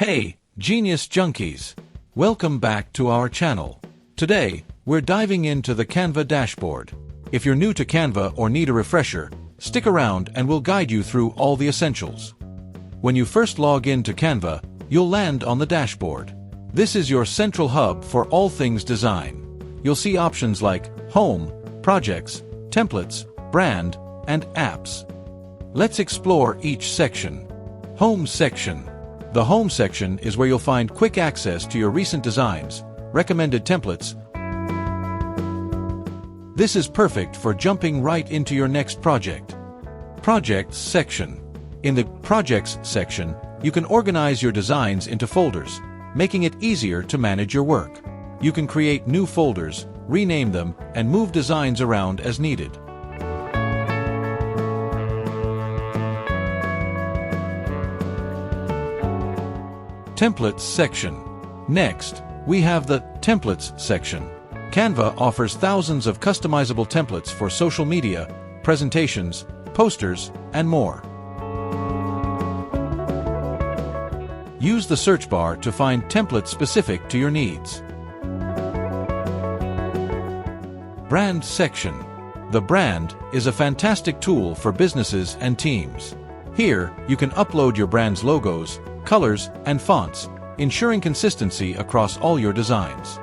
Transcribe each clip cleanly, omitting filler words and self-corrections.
Hey, Genius Junkies! Welcome back to our channel. Today, we're diving into the Canva dashboard. If you're new to Canva or need a refresher, stick around and we'll guide you through all the essentials. When you first log into Canva, you'll land on the dashboard. This is your central hub for all things design. You'll see options like Home, Projects, Templates, Brand, and Apps. Let's explore each section. Home section. The Home section is where you'll find quick access to your recent designs, recommended templates. This is perfect for jumping right into your next project. Projects section. In the Projects section, you can organize your designs into folders, making it easier to manage your work. You can create new folders, rename them, and move designs around as needed. Templates section. Next, we have the Templates section. Canva offers thousands of customizable templates for social media, presentations, posters, and more. Use the search bar to find templates specific to your needs. Brand section. The Brand is a fantastic tool for businesses and teams. Here, you can upload your brand's logos, colors, and fonts, ensuring consistency across all your designs.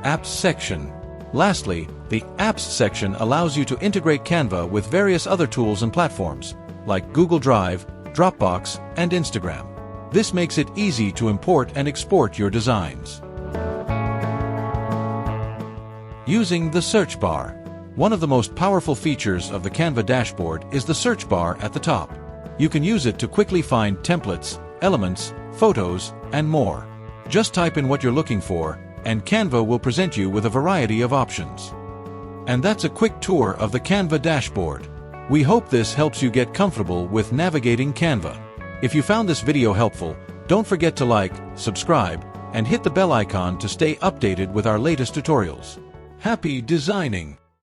Apps section. Lastly, the Apps section allows you to integrate Canva with various other tools and platforms, like Google Drive, Dropbox, and Instagram. This makes it easy to import and export your designs. Using the search bar. One of the most powerful features of the Canva dashboard is the search bar at the top. You can use it to quickly find templates, elements, photos, and more. Just type in what you're looking for, and Canva will present you with a variety of options. And that's a quick tour of the Canva dashboard. We hope this helps you get comfortable with navigating Canva. If you found this video helpful, don't forget to like, subscribe, and hit the bell icon to stay updated with our latest tutorials. Happy designing!